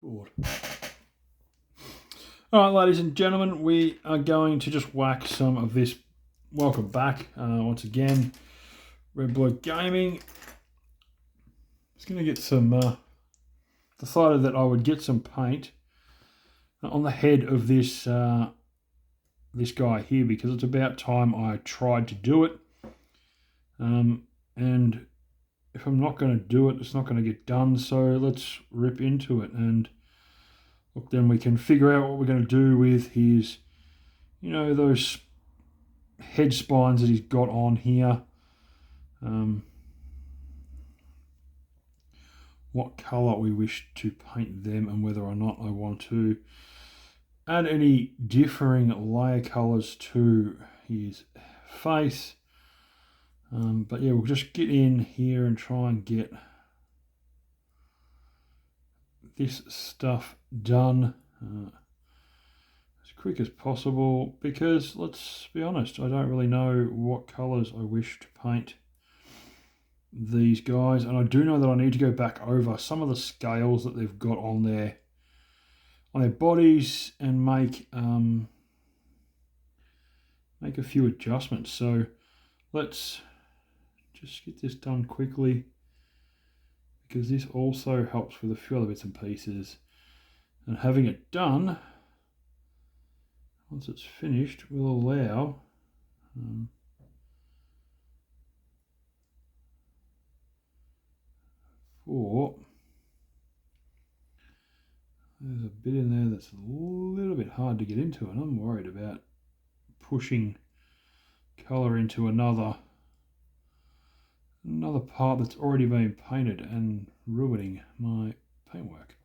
board. Alright, ladies and gentlemen, we are going to just whack some of this. Welcome back once again, Red Blood Gaming. Just going to get some, decided that I would get some paint on the head of this this guy here, because it's about time I tried to do it. And if I'm not going to do it, it's not going to get done, so let's rip into it. And look, then we can figure out what we're going to do with his, you know, those head spines that he's got on here. What colour we wish to paint them, and whether or not I want to add any differing layer colours to his face. But yeah, we'll just get in here and try and get this stuff done as quick as possible, because let's be honest, I don't really know what colours I wish to paint these guys, and I do know that I need to go back over some of the scales that they've got on their bodies and make a few adjustments. So let's just get this done quickly, because this also helps with a few other bits and pieces, and having it done once it's finished will allow for, there's a bit in there that's a little bit hard to get into, and I'm worried about pushing colour into another part that's already been painted and ruining my paintwork.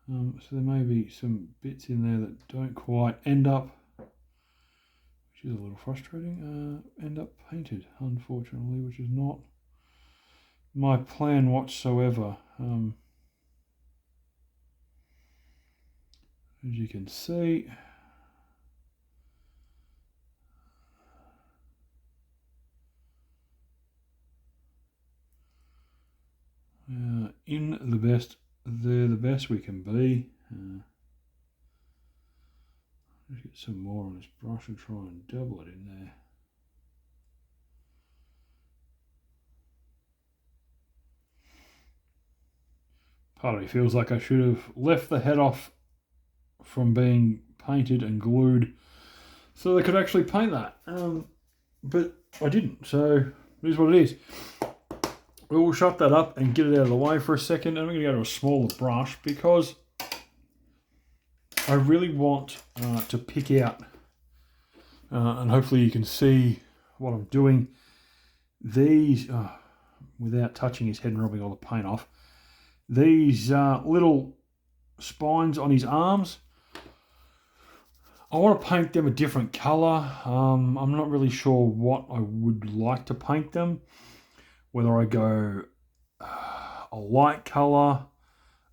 So there may be some bits in there that don't quite end up, which is a little frustrating, end up painted, unfortunately, which is not my plan whatsoever. As you can see, they're the best we can be. Let's get some more on this brush and try and double it in there. Part of me feels like I should have left the head off from being painted and glued so they could actually paint that. But I didn't, so it is what it is. We'll shut that up and get it out of the way for a second, and I'm going to go to a smaller brush because I really want to pick out, and hopefully you can see what I'm doing, these, without touching his head and rubbing all the paint off, these little spines on his arms. I want to paint them a different colour. I'm not really sure what I would like to paint them. Whether I go a light colour,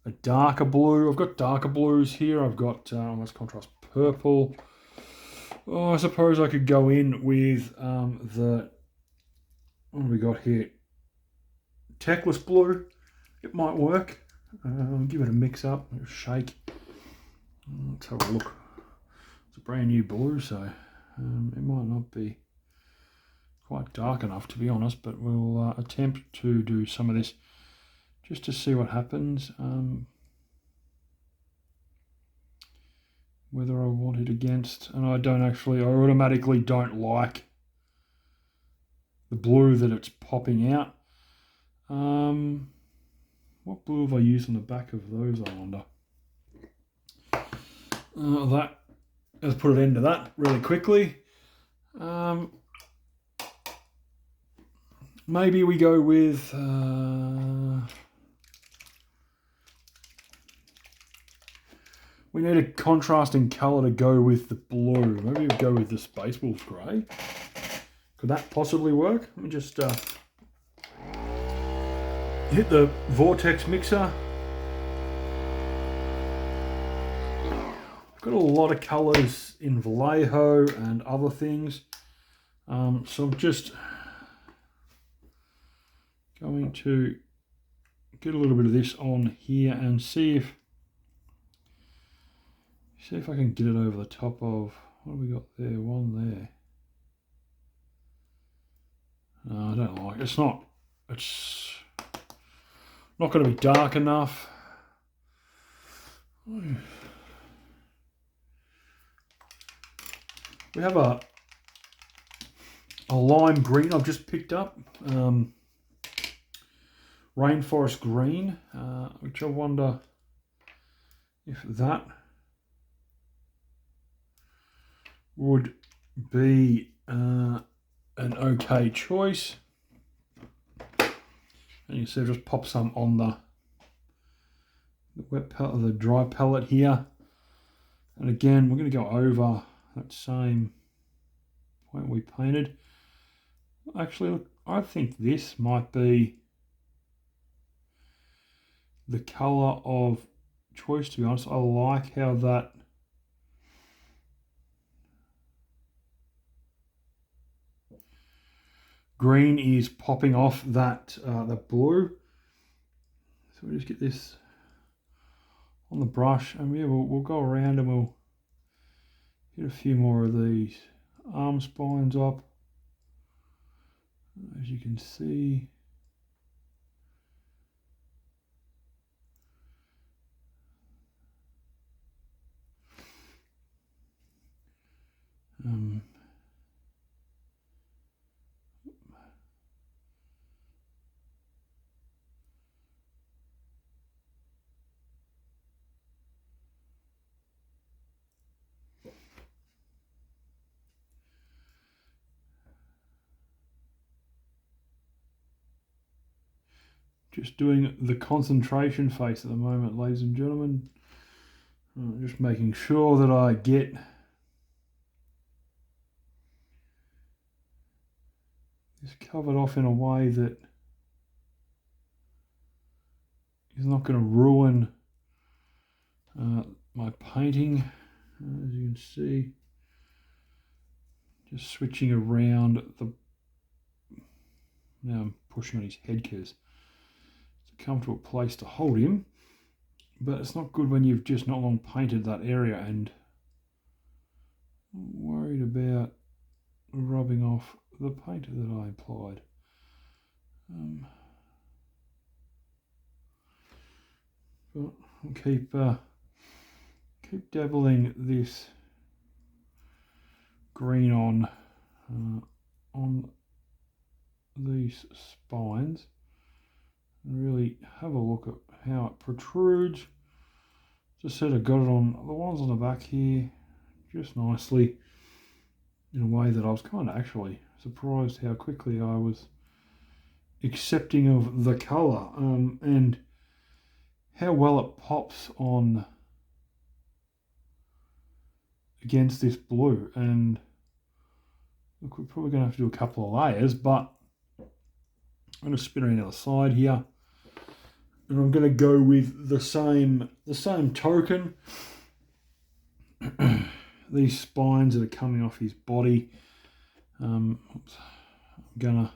a darker blue. I've got darker blues here. I've got almost contrast purple. Oh, I suppose I could go in with the, what have we got here? Techless blue. It might work. Give it a mix up, a shake. Let's have a look. It's a brand new blue, so it might not be quite dark enough, to be honest, but we'll attempt to do some of this just to see what happens. Whether I want it against, and I automatically don't like the blue that it's popping out. What blue have I used on the back of those, I wonder? Let's put an end to that really quickly. Maybe we go with we need a contrasting colour to go with the blue. Maybe we go with the Space Wolf Grey. Could that possibly work? Let me just hit the vortex mixer. I've got a lot of colours in Vallejo and other things, so I'm just going to get a little bit of this on here and see if See if I can get it over the top of, what have we got there? One there. No, I don't like it. It's not going to be dark enough. We have a lime green I've just picked up. Rainforest green, which I wonder if that would be an okay choice. And you see I've just popped some on the wet palette, the dry palette here. And again, we're going to go over that same point we painted. Actually, look, I think this might be the colour of choice, to be honest. I like how that green is popping off that the blue. So we just get this on the brush, and yeah, we'll go around and we'll hit a few more of these arm spines up. As you can see, just doing the concentration face at the moment, ladies and gentlemen. Just making sure that I get this covered off in a way that is not going to ruin my painting. As you can see, just switching around the... Now I'm pushing on his head because it's a comfortable place to hold him, but it's not good when you've just not long painted that area and worried about rubbing off the paint that I applied. But I'll keep dabbling this green on these spines and really have a look at how it protrudes. Just sort of got it on the ones on the back here just nicely, in a way that I was kind of actually surprised how quickly I was accepting of the colour, and how well it pops on against this blue. And look, we're probably going to have to do a couple of layers, but I'm going to spin around the other side here, and I'm going to go with the same token. These spines that are coming off his body. I'm gonna,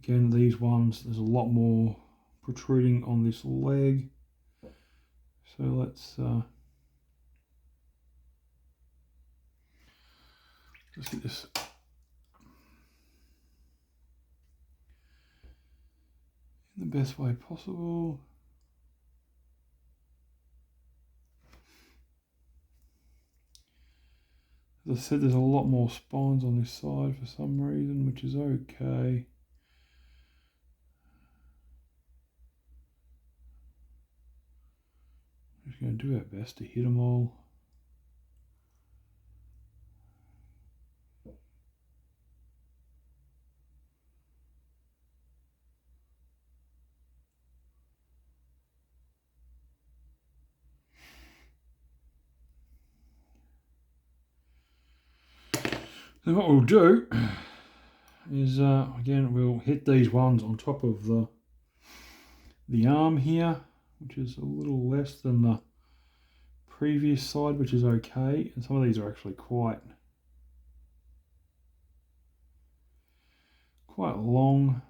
again, these ones, there's a lot more protruding on this leg. So let's get this in the best way possible. As I said, there's a lot more spines on this side for some reason, which is okay. Just going to do our best to hit them all. Then what we'll do is, again, we'll hit these ones on top of the arm here, which is a little less than the previous side, which is okay. And some of these are actually quite long,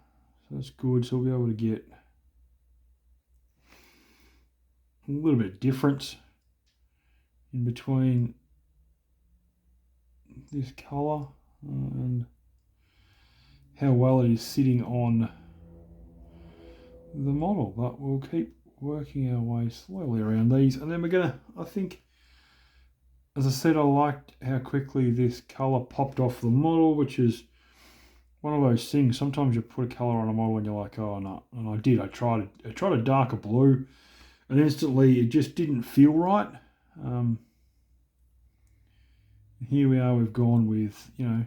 so that's good. So we'll be able to get a little bit of difference in between this colour and how well it is sitting on the model. But we'll keep working our way slowly around these, and then we're gonna, I think, as I said, I liked how quickly this colour popped off the model, which is one of those things. Sometimes you put a colour on a model and you're like, oh no, and I did. I tried a darker blue, and instantly it just didn't feel right. Here we are, we've gone with, you know,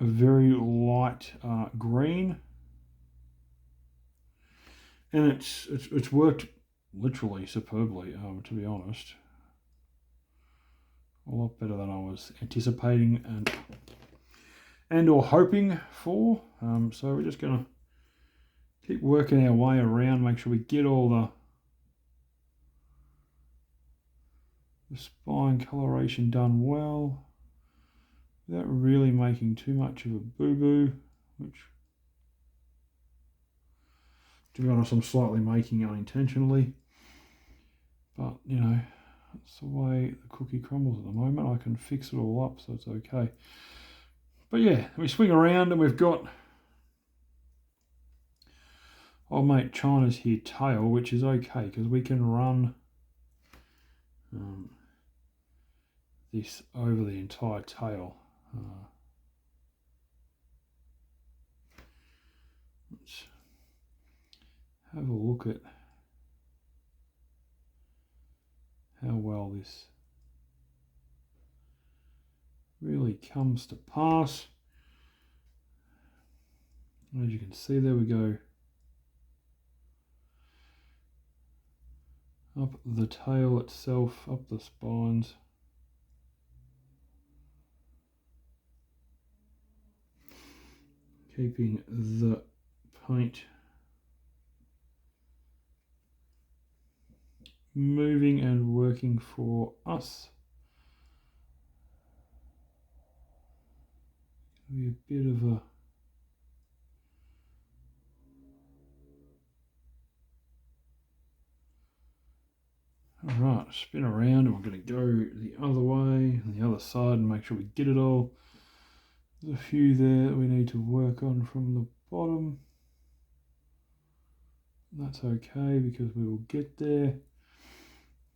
a very light green, and it's worked literally superbly, to be honest. A lot better than I was anticipating and or hoping for. So we're just gonna keep working our way around, make sure we get all the spine coloration done well, without really making too much of a boo-boo, which, to be honest, I'm slightly making unintentionally. But, you know, that's the way the cookie crumbles at the moment. I can fix it all up, so it's okay. But yeah, we swing around and we've got old mate China's here tail, which is okay because we can run this over the entire tail. Let's have a look at how well this really comes to pass. As you can see, there we go. Up the tail itself, up the spines. Keeping the paint moving and working for us. Be a bit of a alright, spin around, and we're going to go the other way, on the other side, and make sure we get it all. There's a few there that we need to work on from the bottom. That's okay because we will get there.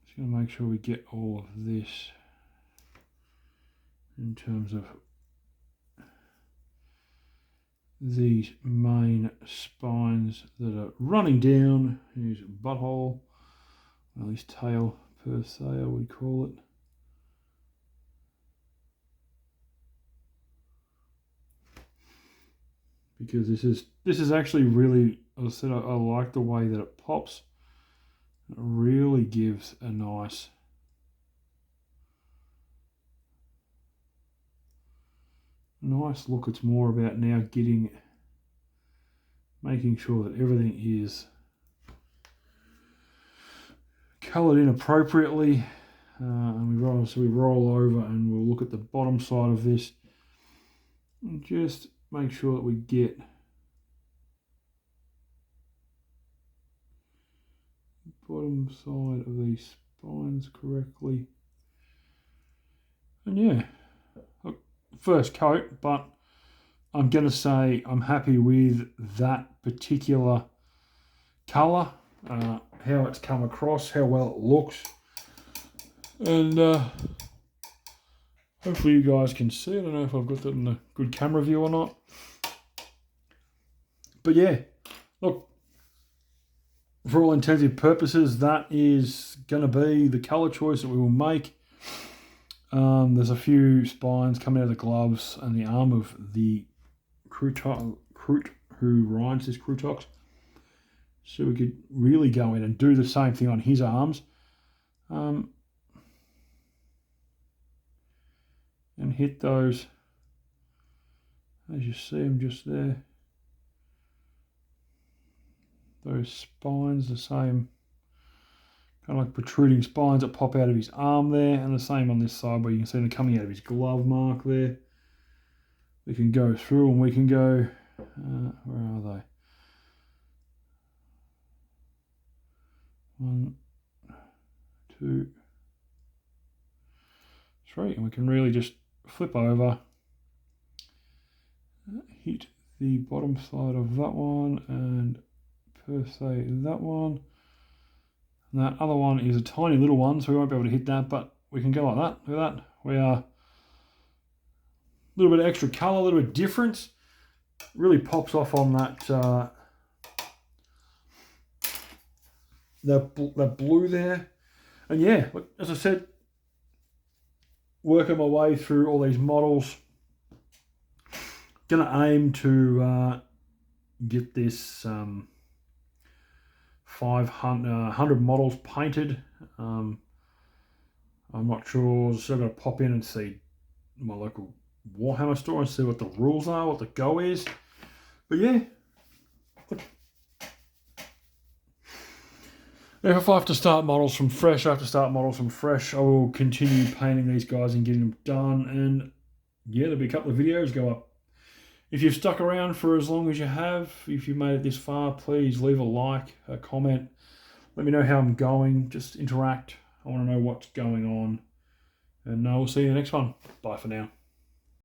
Just going to make sure we get all of this in terms of these main spines that are running down his butthole, or his tail per se, I would call it. Because this is actually really, as I said, I like the way that it pops. It really gives a nice look. It's more about now making sure that everything is coloured in appropriately. And we roll over and we'll look at the bottom side of this and just make sure that we get the bottom side of these spines correctly. And yeah, look, first coat, but I'm going to say I'm happy with that particular colour, how it's come across, how well it looks. And hopefully you guys can see. I don't know if I've got that in a good camera view or not. But yeah, look, for all intensive purposes, that is going to be the colour choice that we will make. There's a few spines coming out of the gloves and the arm of the Crute who rides this Crutox. So we could really go in and do the same thing on his arms. And hit those, as you see them just there. Those spines, the same kind of like protruding spines that pop out of his arm there, and the same on this side where you can see them coming out of his glove mark there. We can go through and we can go, where are they? 1, 2, 3, and we can really just flip over, hit the bottom side of that one, and per se that one. And that other one is a tiny little one, so we won't be able to hit that, but we can go like that. Look at that. We are a little bit of extra colour, a little bit of difference. Really pops off on that that blue there. And yeah, look, as I said, working my way through all these models. Gonna aim to get this 100 models painted. I'm not sure, so I'm gonna pop in and see my local Warhammer store and see what the rules are, what the go is. But yeah, if I have to start models from fresh, I will continue painting these guys and getting them done. And yeah, there'll be a couple of videos go up. If you've stuck around for as long as you have, if you made it this far, please leave a like, a comment. Let me know how I'm going. Just interact. I want to know what's going on. And we'll see you in the next one. Bye for now.